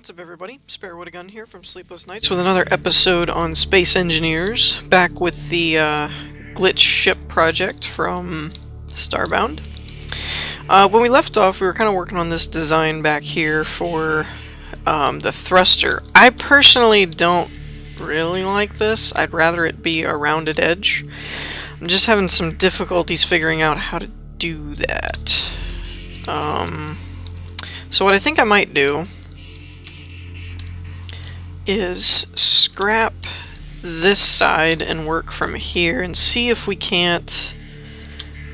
What's up, everybody? Spare Wood a Gun here from Sleepless Nights with another episode on Space Engineers, back with the glitch ship project from Starbound. When we left off, we were kind of working on this design back here for the thruster. I personally don't really like this. I'd rather it be a rounded edge. I'm just having some difficulties figuring out how to do that. So what I think I might do is scrap this side and work from here and see if we can't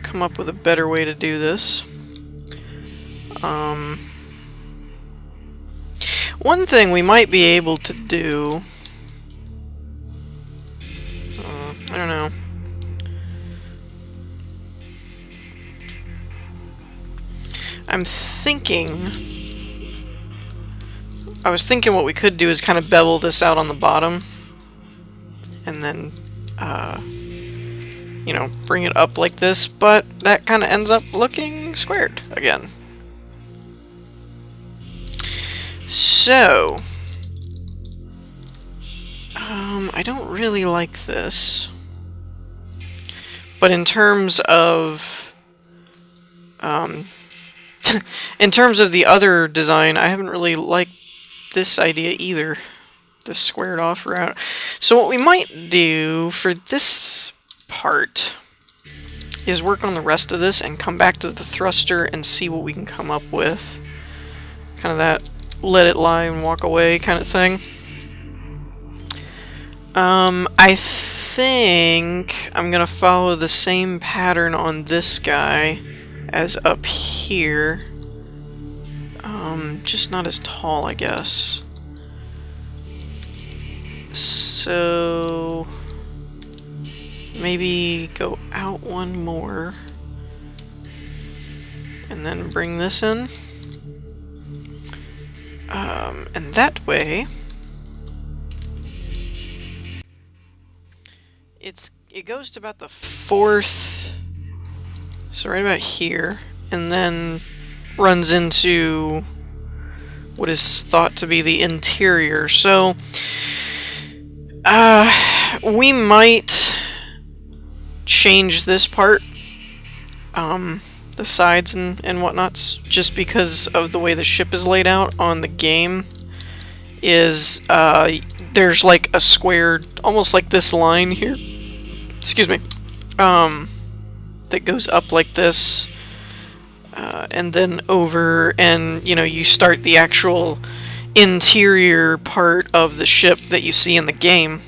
come up with a better way to do this. One thing we might be able to do, I don't know. I was thinking what we could do is kind of bevel this out on the bottom and then, you know, bring it up like this, but that kind of ends up looking squared again. So, I don't really like this, but in terms of, in terms of the other design, I haven't really liked this idea either, this squared off route. So what we might do for this part is work on the rest of this and come back to the thruster and see what we can come up with. Kind of that let it lie and walk away kind of thing. I think I'm gonna follow the same pattern on this guy as up here. Just not as tall, I guess. So maybe go out one more and then bring this in. And that way it goes to about the fourth, so right about here, and then runs into what is thought to be the interior. So we might change this part, the sides and whatnots, just because of the way the ship is laid out on the game. Is there's like a squared, almost like this line here, excuse me, that goes up like this, and then over, and you know, you start the actual interior part of the ship that you see in the game.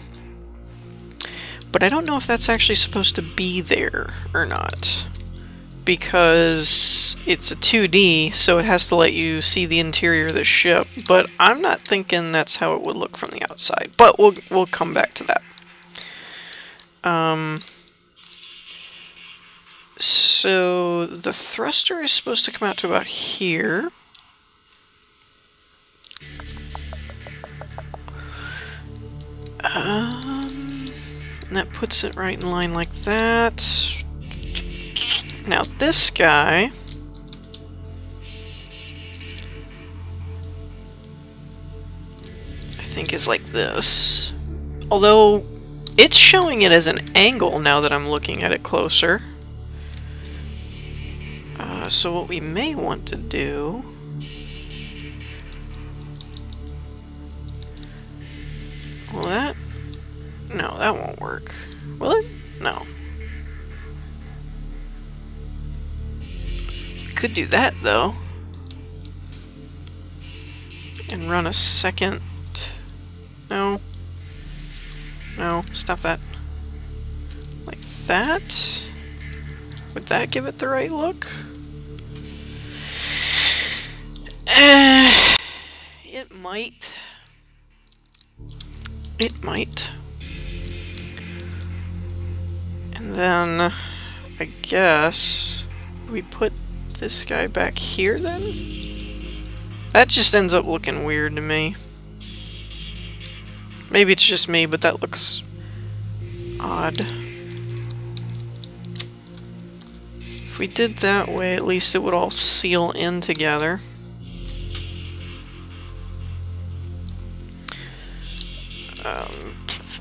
But I don't know if that's actually supposed to be there or not, because it's a 2D, so it has to let you see the interior of the ship, but I'm not thinking that's how it would look from the outside, but we'll come back to that. So the thruster is supposed to come out to about here. And that puts it right in line like that. Now this guy, I think, is like this. Although it's showing it as an angle now that I'm looking at it closer. So what we may want to do, well, no, that won't work. Will it? No. Could do that though, and run a second. No, stop that. Like that. Would that give it the right look? It might. It might. And then I guess we put this guy back here then? That just ends up looking weird to me. Maybe it's just me, but that looks odd. If we did that way, at least it would all seal in together.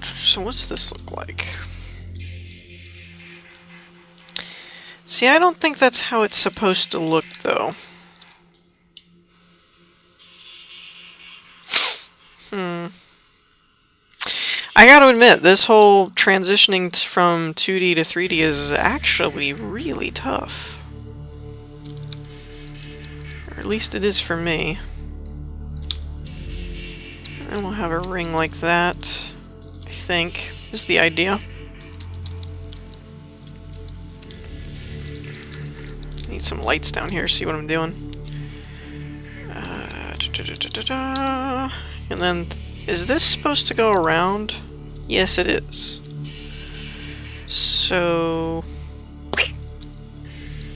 So what's this look like? See, I don't think that's how it's supposed to look, though. I gotta admit, this whole transitioning from 2D to 3D is actually really tough. Or at least it is for me. And we'll have a ring like that, I think, is the idea. Need some lights down here, see what I'm doing. And then, is this supposed to go around? Yes, it is. So,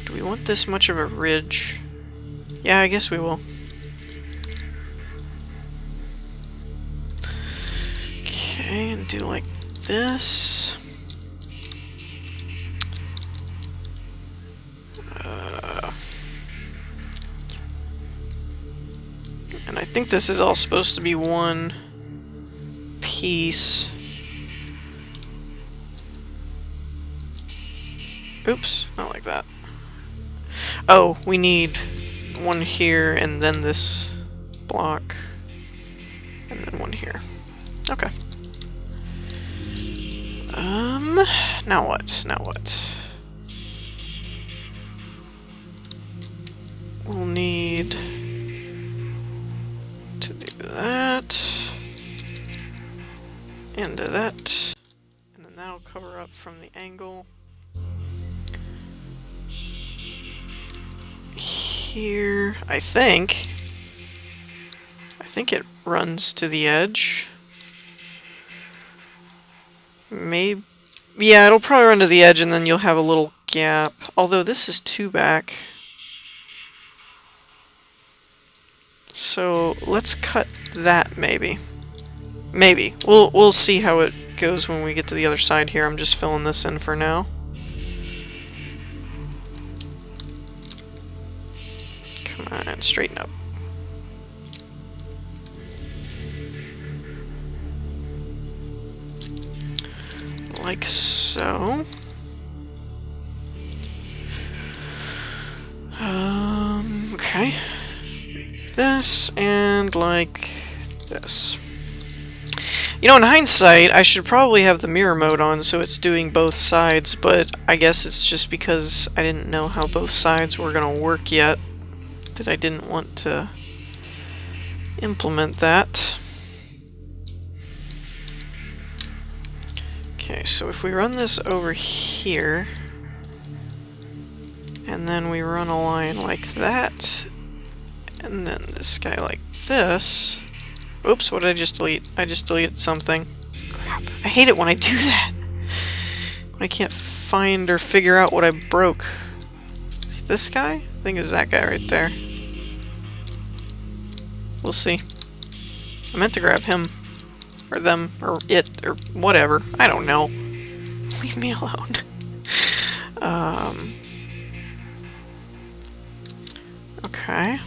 do we want this much of a ridge? Yeah, I guess we will. Okay, and do like this. And I think this is all supposed to be one piece. Oops, not like that. Oh, we need one here and then this block. And then one here. Okay. Now what? Now what? We'll need to do that. And that. And then that'll cover up from the angle. Here, I think it runs to the edge. Maybe, yeah, it'll probably run to the edge and then you'll have a little gap. Although this is 2 back. So let's cut that maybe. Maybe. We'll see how it goes when we get to the other side here. I'm just filling this in for now. Come on, straighten up. Like so. Okay. This and like this. You know, in hindsight, I should probably have the mirror mode on so it's doing both sides, but I guess it's just because I didn't know how both sides were gonna work yet that I didn't want to implement that. Okay, so if we run this over here, and then we run a line like that, and then this guy like this. Oops, what did I just delete? I just deleted something. Crap. I hate it when I do that. When I can't find or figure out what I broke. Is it this guy? I think it was that guy right there. We'll see. I meant to grab him. Or them. Or it. Or whatever. I don't know. Leave me alone. Okay.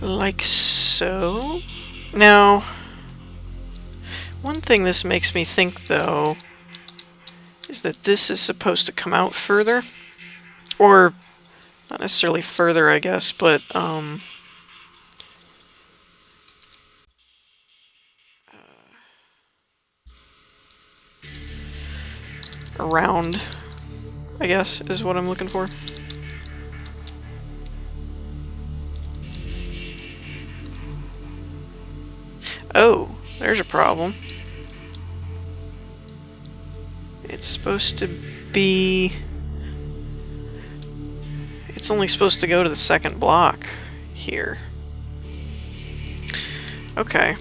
Like so. Now, one thing this makes me think, though, is that this is supposed to come out further. Or, not necessarily further, I guess, but, around, I guess, is what I'm looking for. Oh, there's a problem. It's supposed to be... It's only supposed to go to the second block here. Okay.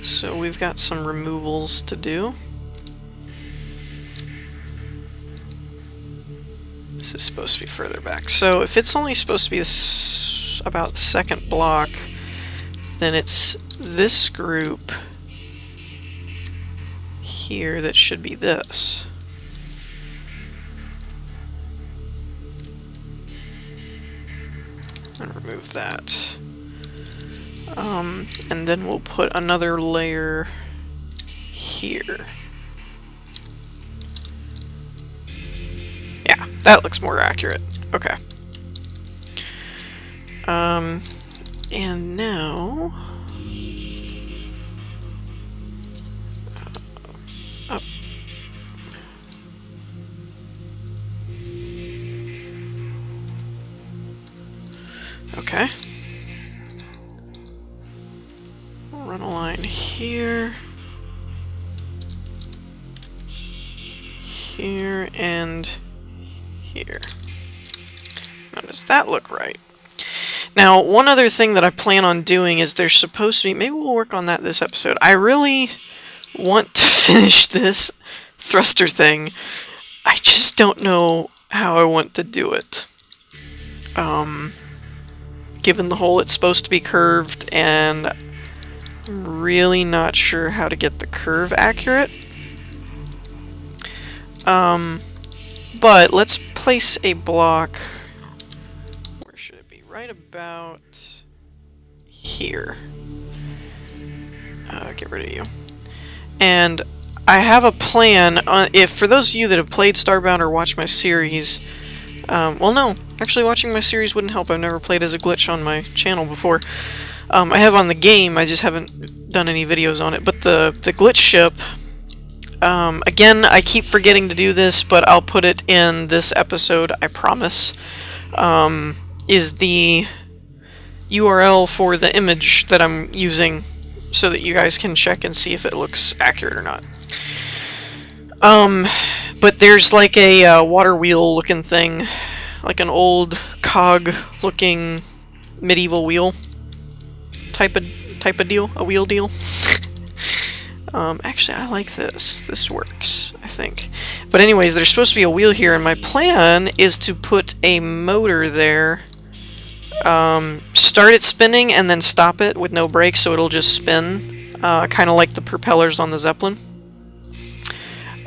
So we've got some removals to do. This is supposed to be further back. So if it's only supposed to be about the second block, then it's this group here that should be this. And remove that. And then we'll put another layer here. Yeah, that looks more accurate. Okay. And now... up. Okay. We'll run a line here. Here and here. Now, does that look right? Now, one other thing that I plan on doing is there's supposed to be... Maybe we'll work on that this episode. I really want to finish this thruster thing. I just don't know how I want to do it. Given the whole it's supposed to be curved, and I'm really not sure how to get the curve accurate. But let's place a block... Where should it be? Right about here. Get rid of you. And I have a plan, if for those of you that have played Starbound or watched my series, well no, actually watching my series wouldn't help, I've never played as a glitch on my channel before. I have on the game, I just haven't done any videos on it, but the glitch ship, again, I keep forgetting to do this, but I'll put it in this episode, I promise, is the URL for the image that I'm using, so that you guys can check and see if it looks accurate or not. But there's like a water wheel looking thing, like an old cog looking medieval wheel type of deal, a wheel deal. Actually, I like this. This works, I think. But anyways, there's supposed to be a wheel here, and my plan is to put a motor there. Start it spinning and then stop it with no brakes, so it'll just spin, kind of like the propellers on the Zeppelin,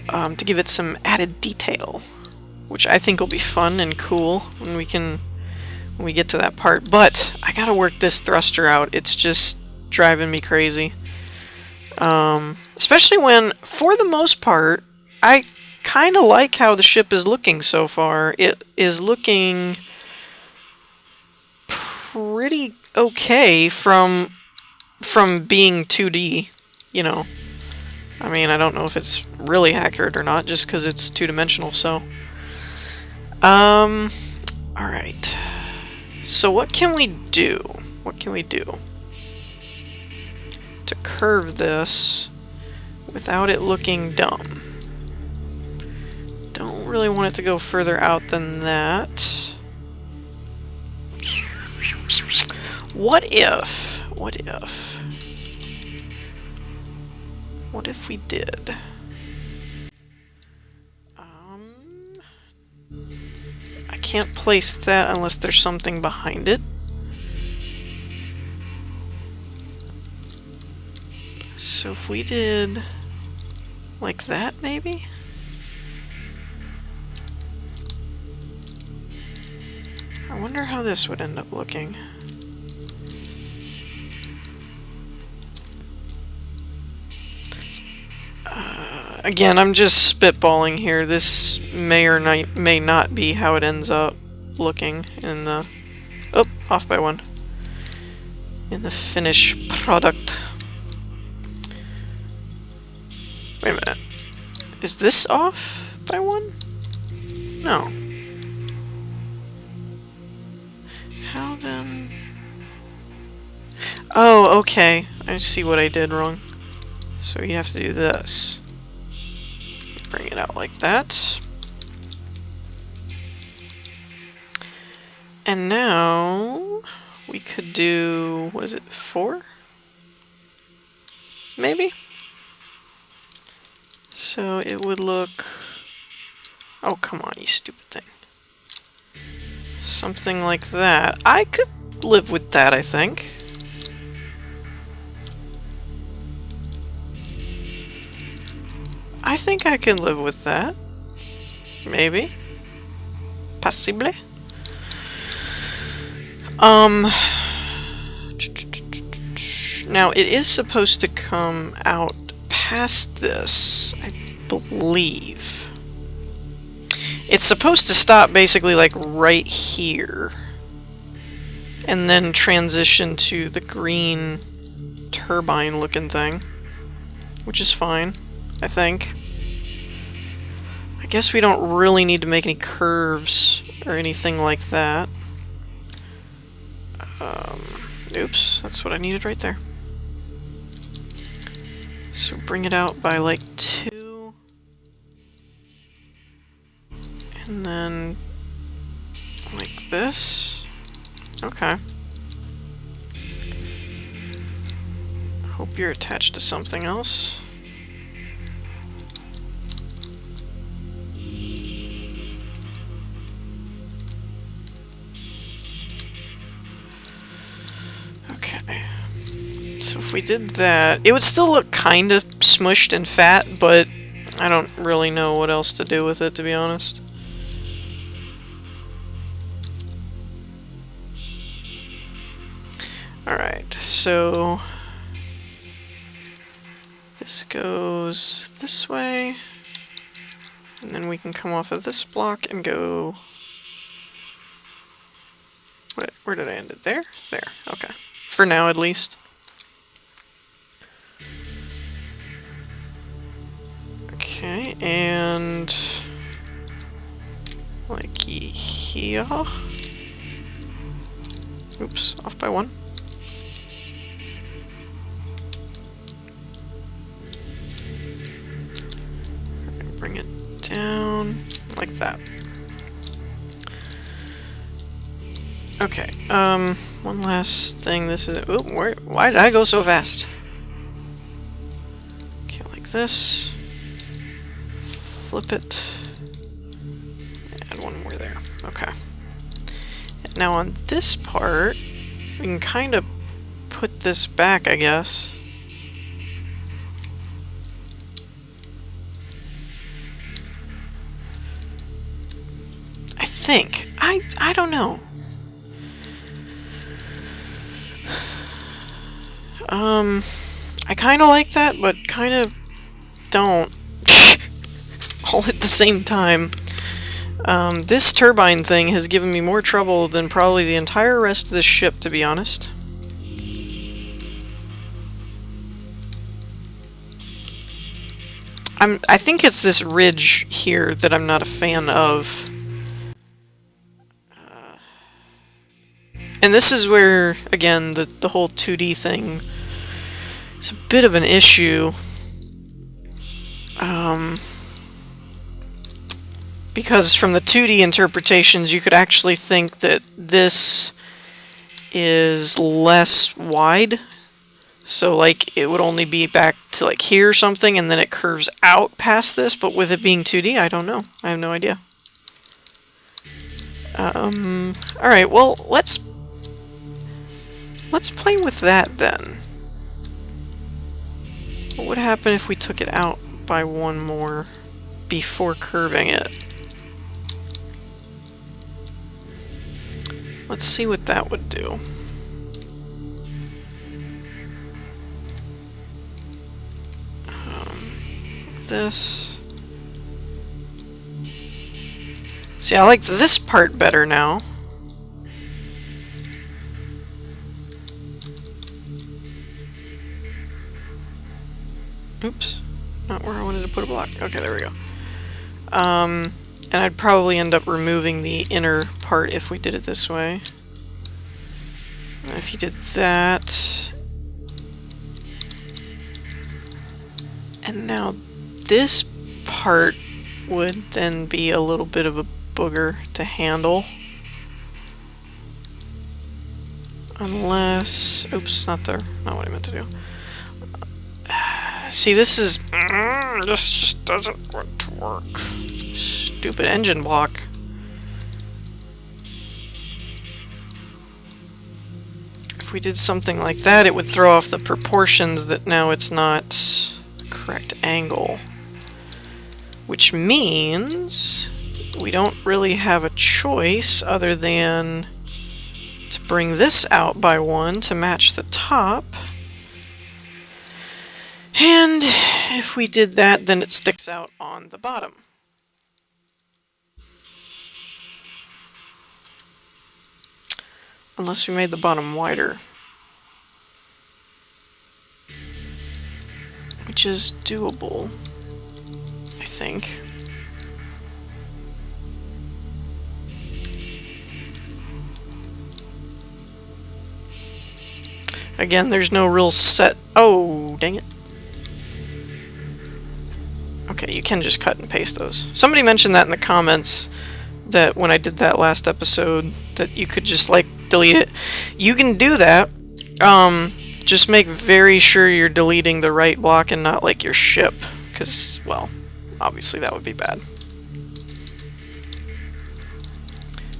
to give it some added detail, which I think will be fun and cool when we get to that part. But I gotta work this thruster out. It's just driving me crazy, especially when, for the most part, I kind of like how the ship is looking so far. It is looking pretty okay from being 2D, you know. I mean, I don't know if it's really accurate or not, just because it's two-dimensional, so. Alright. So what can we do? What can we do to curve this without it looking dumb? Don't really want it to go further out than that. What if we did? I can't place that unless there's something behind it. So if we did like that, maybe? I wonder how this would end up looking. Again, I'm just spitballing here. This may or may not be how it ends up looking in the... Oh, off by one. In the finished product. Wait a minute. Is this off by one? No. How then? Oh, okay. I see what I did wrong. So you have to do this. Bring it out like that. And now we could do, what is it, 4? Maybe? So it would look... Oh, come on, you stupid thing. Something like that. I could live with that, I think. I think I can live with that. Maybe. Possibly. Now, it is supposed to come out past this, I believe. It's supposed to stop basically like right here. And then transition to the green turbine looking thing. Which is fine, I think. I guess we don't really need to make any curves or anything like that. Oops, that's what I needed right there. So bring it out by like 2. And then like this. Okay. Hope you're attached to something else. Okay. So if we did that, it would still look kind of smushed and fat, but I don't really know what else to do with it, to be honest. Alright, so this goes this way, and then we can come off of this block and go... Where did I end it? There? There, okay. For now, at least. Okay, and... like here... Oops, off by 1. Bring it down like that. Okay, one last thing. This is... Ooh, why did I go so fast? Okay, like this. Flip it. Add one more there. Okay. And now on this part, we can kind of put this back, I guess. I think. I don't know. I kind of like that, but kind of don't. All at the same time. This turbine thing has given me more trouble than probably the entire rest of the ship, to be honest. I think it's this ridge here that I'm not a fan of. And this is where, again, the whole 2D thing is a bit of an issue. Because from the 2D interpretations, you could actually think that this is less wide. So, like, it would only be back to, like, here or something, and then it curves out past this. But with it being 2D, I don't know. I have no idea. Alright, well, let's play with that, then. What would happen if we took it out by 1 more before curving it? Let's see what that would do. This. See, I like this part better now. Oops. Not where I wanted to put a block. Okay, there we go. And I'd probably end up removing the inner part if we did it this way. And if you did that... And now this part would then be a little bit of a booger to handle. Unless... Oops, not there. Not what I meant to do. See, this is... this just doesn't want to work. Stupid engine block. If we did something like that, it would throw off the proportions that now it's not the correct angle. Which means we don't really have a choice other than to bring this out by 1 to match the top. And if we did that, then it sticks out on the bottom. Unless we made the bottom wider. Which is doable, I think. Again, there's no real set... Oh, dang it. Okay, you can just cut and paste those. Somebody mentioned that in the comments, that when I did that last episode, that you could just, like, delete it. You can do that. Just make very sure you're deleting the right block and not, like, your ship. Because, well, obviously that would be bad.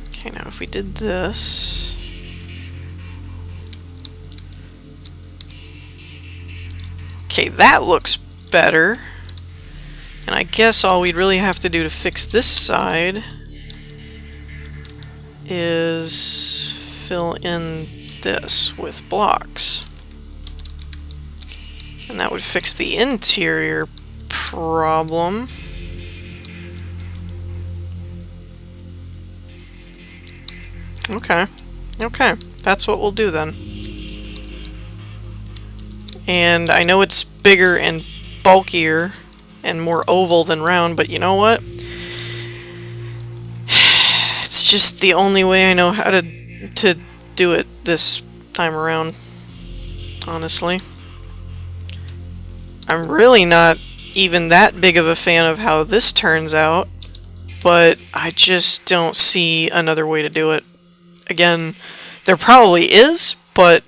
Okay, now if we did this... Okay, that looks better. And I guess all we'd really have to do to fix this side is fill in this with blocks. And that would fix the interior problem. Okay. Okay, that's what we'll do then. And I know it's bigger and bulkier and more oval than round, but you know what? It's just the only way I know how to do it this time around, honestly. I'm really not even that big of a fan of how this turns out, but I just don't see another way to do it. Again, there probably is, but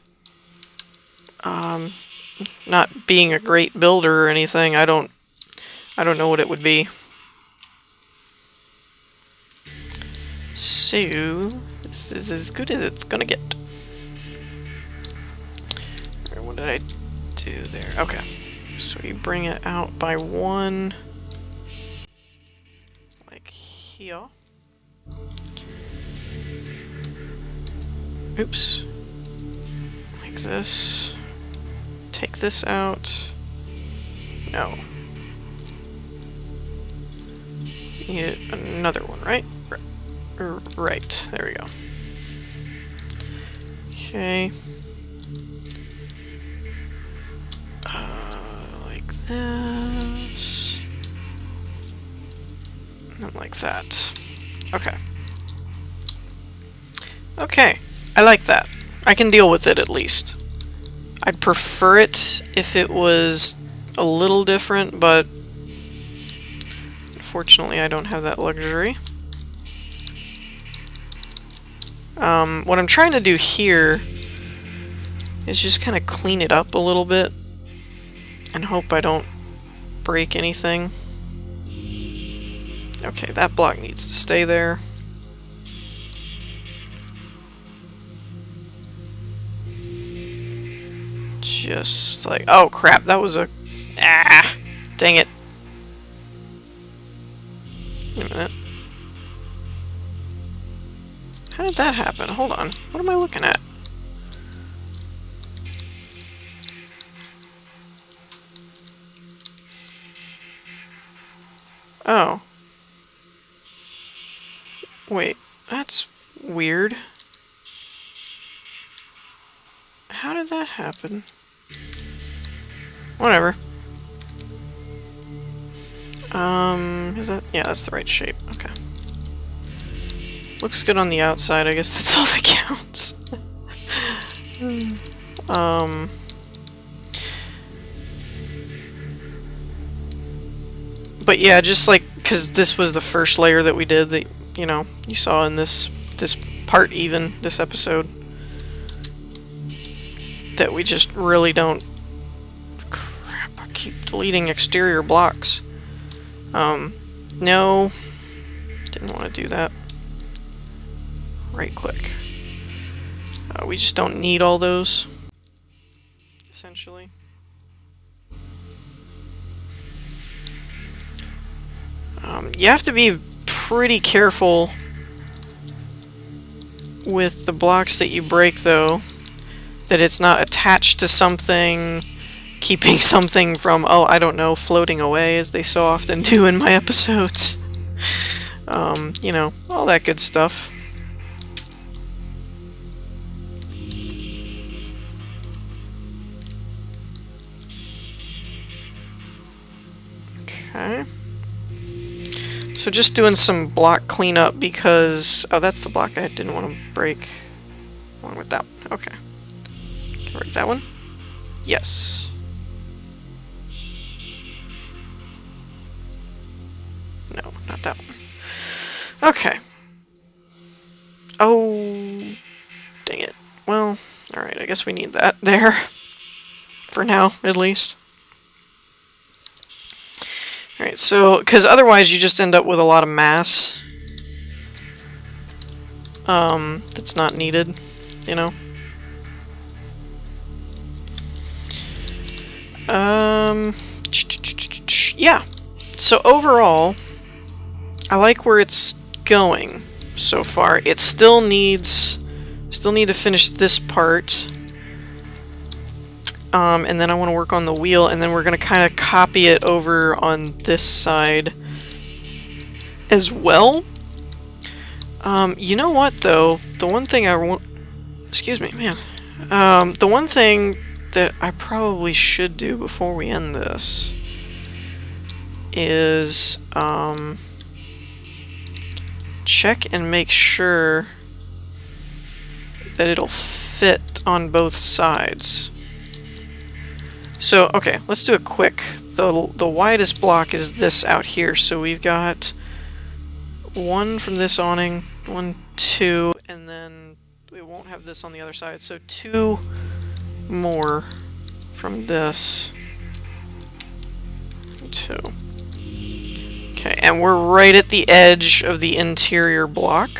not being a great builder or anything, I don't know what it would be. So, this is as good as it's gonna get. Alright, what did I do there? Okay. So you bring it out by one, like here. Oops. Like this. Take this out. No. Need another one, right? Right. There we go. Okay. Like this. And then like that. Okay. Okay. I like that. I can deal with it at least. I'd prefer it if it was a little different, but unfortunately I don't have that luxury. What I'm trying to do here is just kind of clean it up a little bit and hope I don't break anything. Okay, that block needs to stay there. Just like, oh crap, that was a, dang it. Wait a minute. How did that happen? Hold on, what am I looking at? Oh. Wait, that's weird. How did that happen? Whatever. Is that... yeah, that's the right shape. Okay. Looks good on the outside, I guess that's all that counts. But yeah, just like, because this was the first layer that we did that, you know, you saw in this part even, this episode. That we just really don't... Crap, I keep deleting exterior blocks. No. Didn't want to do that. Right click. We just don't need all those. Essentially. You have to be pretty careful with the blocks that you break, though. That it's not attached to something keeping something from, oh, I don't know, floating away, as they so often do in my episodes. You know, all that good stuff. Okay. So just doing some block cleanup because... Oh, that's the block I didn't want to break. Along with that one. Okay. Can I break that one? Yes. No, not that one. Okay. Oh, dang it. Well, alright, I guess we need that there. For now, at least. Alright, so, because otherwise you just end up with a lot of mass. That's not needed, you know? Yeah. So overall, I like where it's going so far. It still need to finish this part. And then I want to work on the wheel, and then we're going to kind of copy it over on this side as well. You know what, though? The one thing I want... Excuse me, man. The one thing that I probably should do before we end this is check and make sure that it'll fit on both sides. So, okay, let's do it quick. The widest block is this out here, so we've got one from this awning, 1, 2, and then we won't have this on the other side, so 2 more from this. 2. Okay, and we're right at the edge of the interior block,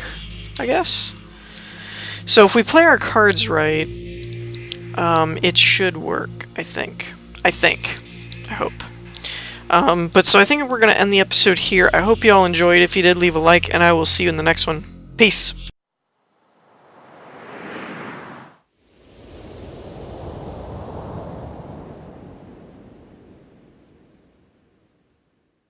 I guess. So if we play our cards right, it should work, I think. I hope. But so I think we're going to end the episode here. I hope you all enjoyed. If you did, leave a like, and I will see you in the next one. Peace!